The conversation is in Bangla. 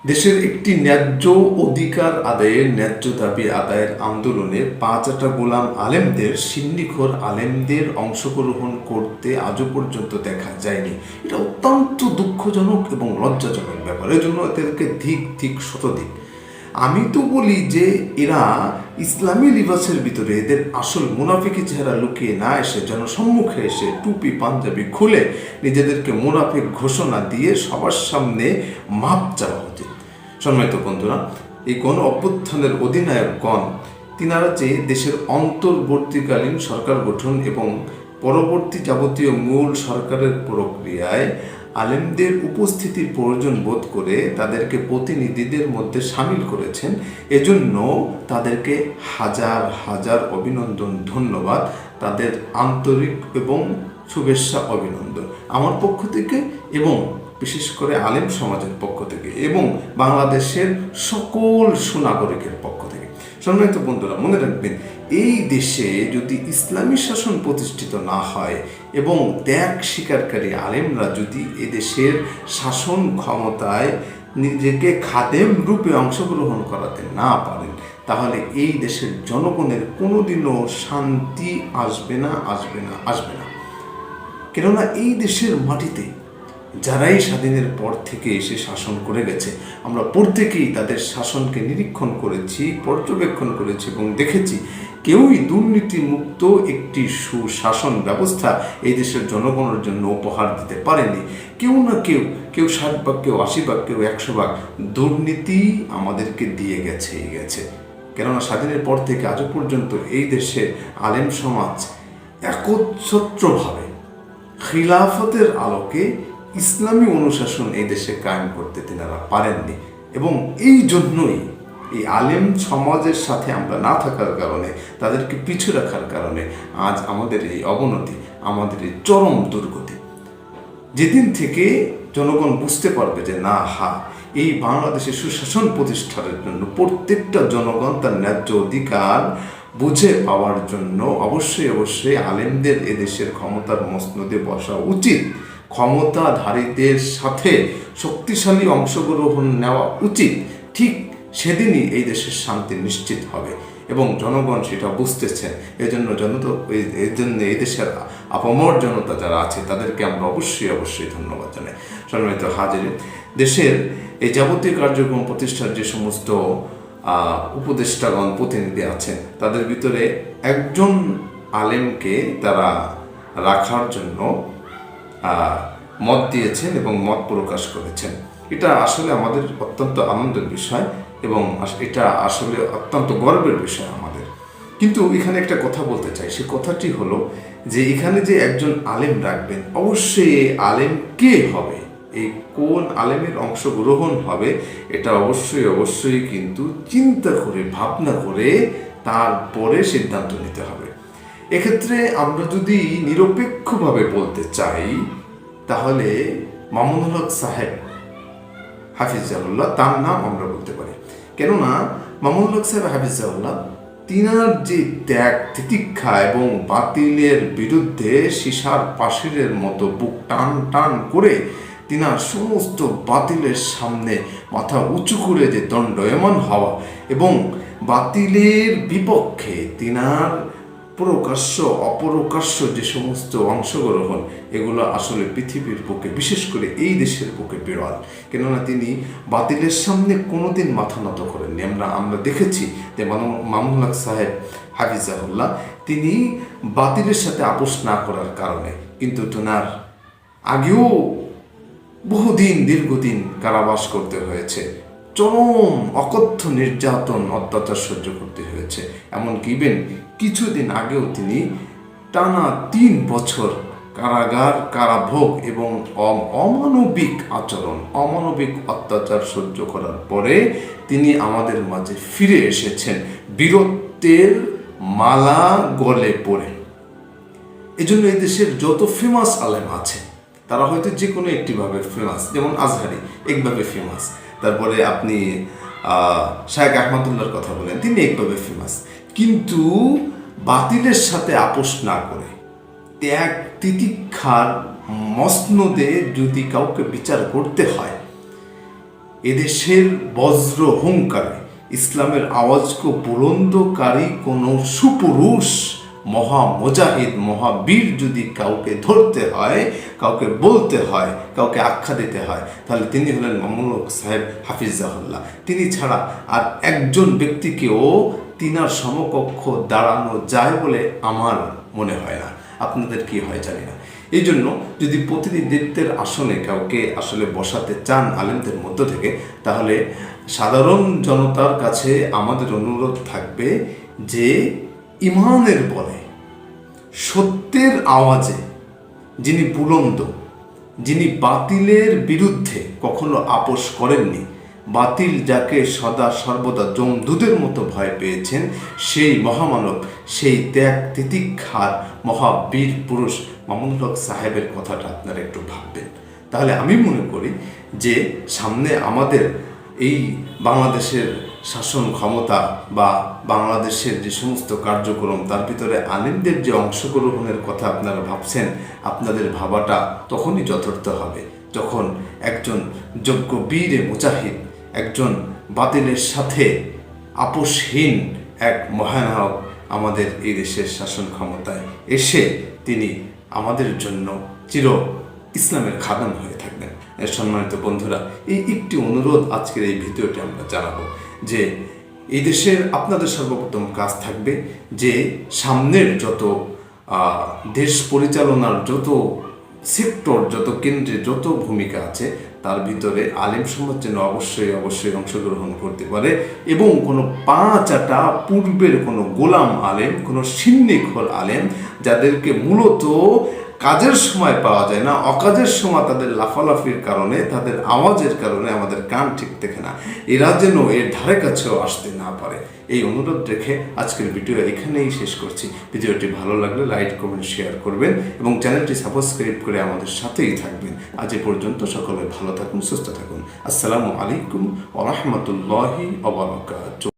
দেশের একটি ন্যায্য অধিকার আদায়ের, ন্যায্য দাবি আদায়ের আন্দোলনে পাঁচটা গোলাম আলেমদের, সিন্নিখোর আলেমদের অংশগ্রহণ করতে আজও পর্যন্ত দেখা যায়নি। এটা অত্যন্ত দুঃখজনক এবং লজ্জাজনক ব্যাপার। এই জন্য এদেরকে ধিক ধিক শতধিক। আমি তো বলি যে এরা ইসলামী লিবাসের ভিতরে এদের আসল মুনাফিকি চেহারা লুকিয়ে না এসে জনসম্মুখে এসে টুপি পাঞ্জাবি খুলে নিজেদেরকে মুনাফিক ঘোষণা দিয়ে সবার সামনে মাপ চাওয়া উচিত। সম্মানিত বন্ধুরা, এই গণ অভ্যুত্থানের অধিনায়কগণ তিনারা যে দেশের অন্তর্বর্তীকালীন সরকার গঠন এবং পরবর্তী যাবতীয় মূল সরকারের প্রক্রিয়ায় আলেমদের উপস্থিতির প্রয়োজন বোধ করে তাদেরকে প্রতিনিধিদের মধ্যে সামিল করেছেন, এজন্য তাদেরকে হাজার হাজার অভিনন্দন, ধন্যবাদ, তাদের আন্তরিক এবং শুভেচ্ছা অভিনন্দন আমার পক্ষ থেকে এবং বিশেষ করে আলেম সমাজের পক্ষ থেকে এবং বাংলাদেশের সকল সুনাগরিকের পক্ষ থেকে। সম্মানিত বন্ধুরা, মনে রাখবেন, এই দেশে যদি ইসলামী শাসন প্রতিষ্ঠিত না হয় এবং ত্যাগ স্বীকারকারী আলেমরা যদি এদেশের শাসন ক্ষমতায় নিজেকে খাদেম রূপে অংশগ্রহণ করাতে না পারেন, তাহলে এই দেশের জনগণের কোনোদিনও শান্তি আসবে না। কেননা এই দেশের মাটিতে যারাই স্বাধীনের পর থেকে এসে শাসন করে গেছে, আমরা প্রত্যেকেই তাদের শাসনকে নিরীক্ষণ করেছি, পর্যবেক্ষণ করেছি এবং দেখেছি কেউই দুর্নীতিমুক্ত একটি সুশাসন ব্যবস্থা এই দেশের জনগণের জন্য উপহার দিতে পারেনি। কেউ না কেউ 60 ভাগ, কেউ 80 ভাগ, কেউ 100 ভাগ দুর্নীতি আমাদেরকে দিয়ে গেছে। কেননা স্বাধীনের পর থেকে আজও পর্যন্ত এই দেশের আলেম সমাজ একচ্ছত্রভাবে খিলাফতের আলোকে ইসলামী অনুশাসন এই দেশে কায়েম করতে তিনারা পারেননি। এবং এই জন্যই এই আলেম সমাজের সাথে আমরা না থাকার কারণে, তাদেরকে পিছু রাখার কারণে আজ আমাদের এই অবনতি, আমাদের এই চরম দুর্গতি। যেদিন থেকে জনগণ বুঝতে পারবে যে না, এই বাংলাদেশের সুশাসন প্রতিষ্ঠার জন্য প্রত্যেকটা জনগণ তার ন্যায্য অধিকার বুঝে পাওয়ার জন্য অবশ্যই আলেমদের এদেশের ক্ষমতার মসনদে বসা উচিত, ক্ষমতাধারীদের সাথে শক্তিশালী অংশগ্রহণ নেওয়া উচিত, ঠিক সেদিনই এই দেশের শান্তি নিশ্চিত হবে এবং জনগণ সেটা বুঝতেছেন। এই জন্য এই দেশের আপামর জনতা যারা আছে তাদেরকে আমরা অবশ্যই ধন্যবাদ জানাই। সম্মানিত হাজিরিন, দেশের এই যাবতীয় কার্যক্রম প্রতিষ্ঠার যে সমস্ত উপদেষ্টাগণ, প্রতিনিধি আছেন, তাদের ভিতরে একজন আলেমকে তারা রাখার জন্য মত দিয়েছেন এবং মত প্রকাশ করেছেন। এটা আসলে আমাদের অত্যন্ত আনন্দের বিষয় এবং এটা আসলে অত্যন্ত গর্বের বিষয় আমাদের। কিন্তু এখানে একটা কথা বলতে চাই, সে কথাটি হলো যে এখানে যে একজন আলেম রাখবেন, অবশ্যই এই আলেম কে হবে, এই কোন আলেমের অংশগ্রহণ হবে, এটা অবশ্যই কিন্তু চিন্তা করে, ভাবনা করে তারপরে সিদ্ধান্ত নিতে হবে। এক্ষেত্রে আমরা যদি নিরপেক্ষভাবে বলতে চাই, তাহলে মামুনুল হক সাহেব হাফিজাহুল্লাহ, তার নাম আমরা বলতে পারি। কেননা মামুনুল হক সাহেব হাফিজাহুল্লাহ, তিনার যে ত্যাগ তিতিক্ষা এবং বাতিলের বিরুদ্ধে সীসার পাশিরের মতো বুক টান করে তিনার সমস্ত বাতিলের সামনে মাথা উঁচু করে যে দণ্ডায়মান হওয়া এবং বাতিলের বিপক্ষে তিনার প্রকাশ্য অপ্রকাশ্য যে সমস্ত অংশগ্রহণ, এগুলো আসলে পৃথিবীর বুকে, বিশেষ করে এই দেশের বুকে বিরল। কেননা তিনি বাতিলের সামনে কোনোদিন মাথা নত করেননি। আমরা দেখেছি যে মামুনুল হক সাহেব হাফিজাহুল্লাহ, তিনি বাতিলের সাথে আপোষ না করার কারণে কিন্তু তেনার আগেও বহুদিন, দীর্ঘদিন কারাবাস করতে হয়েছে, চরম অকথ্য নির্যাতন, অত্যাচার সহ্য করতে হয়েছে। এমনকি কিছুদিন আগেও তিনি টানা 3 বছর কারাগার, কারাভোগ এবং অমানবিক আচরণ, অমানবিক অত্যাচার সহ্য করার পরে তিনি আমাদের মাঝে ফিরে এসেছেন বীরত্বের মালা গলে পড়ে। এজন্য এই দেশের যত ফেমাস আলেম আছে, তারা হয়তো যে কোনো একটিভাবে ফেমাস, যেমন আজহারি একভাবে ফেমাস, তারপরে আপনি শায়েখ আহমদুল্লাহর কথা বলেন, তিনি একভাবে ফেমাস। কিন্তু বাতিলের সাথে আপোষ না করে ত্যাগ তিতিক্ষার মসনদে যদি কাউকে বিচার করতে হয়, এদেশের বজ্র হুঙ্কারে ইসলামের আওয়াজকে বুলন্দকারী কোনো সুপুরুষ, মহা মুজাহিদ, মহাবীর যদি কাউকে ধরতে হয়, কাউকে বলতে হয়, কাউকে আখ্যা দিতে হয়, তাহলে তিনি হলেন মামুনুল হক সাহেব হাফিজাহুল্লাহ। তিনি ছাড়া আর একজন ব্যক্তিকেও তিনার সমকক্ষ দাঁড়ানো যায় বলে আমার মনে হয় না। আপনাদের কি হয় জানি না। এই জন্য যদি প্রতিনিধিত্বের আসনে কাউকে আসলে বসাতে চান আলেমদের মধ্য থেকে, তাহলে সাধারণ জনতার কাছে আমাদের অনুরোধ থাকবে যে ইমানের বলে, সত্যের আওয়াজে যিনি বুলন্দ, যিনি বাতিলের বিরুদ্ধে কখনো আপোষ করেননি, বাতিল যাকে সদা সর্বদা যমদূতের মতো ভয় পেয়েছেন, সেই মহামানব, সেই ত্যাগ তিতিক্ষার মহাবীর পুরুষ মামুনুল হক সাহেবের কথাটা আপনারা একটু ভাববেন। তাহলে আমি মনে করি যে সামনে আমাদের এই বাংলাদেশের শাসন ক্ষমতা বা বাংলাদেশের যে সমস্ত কার্যক্রম, তার ভিতরে আলেমদের যে অংশগ্রহণের কথা আপনারা ভাবছেন, আপনাদের ভাবাটা তখনই যথার্থ হবে যখন একজন যোগ্য বীরে মুজাহিদ, একজন বাতিলের সাথে আপোষহীন এক মহানায়ক আমাদের এই দেশের শাসন ক্ষমতায় এসে তিনি আমাদের জন্য চির ইসলামের খাদেম হয়ে থাকবেন। সম্মানিত বন্ধুরা, এই একটি অনুরোধ আজকের এই ভিডিওটি আমরা জানাবো যে এই দেশের আপনাদের সর্বপ্রথম কাজ থাকবে যে সামনের যত দেশ পরিচালনার যত সেক্টর, যত কেন্দ্রে যত ভূমিকা আছে, তার ভিতরে আলেম সমাজ যেন অবশ্যই অংশগ্রহণ করতে পারে এবং কোনো পা চাটা পূর্বের কোনো গোলাম আলেম, কোনো সিন্নিখোর আলেম, যাদেরকে মূলত কাজের সময় পাওয়া যায় না, অকাজের সময় তাদের লাফালাফির কারণে, তাদের আওয়াজের কারণে আমাদের কান ঠিক থাকে না, এরা যেন এর ধারে কাছেও আসতে না পারে, এই অনুরোধ রেখে আজকের ভিডিও এখানেই শেষ করছি। ভিডিওটি ভালো লাগলে লাইক, কমেন্ট, শেয়ার করবেন এবং চ্যানেলটি সাবস্ক্রাইব করে আমাদের সাথেই থাকবেন। আজ এ পর্যন্ত সকলে ভালো থাকুন, সুস্থ থাকুন। আসসালামু আলাইকুম ওয়া রাহমাতুল্লাহি ওয়া বারাকাতুহু।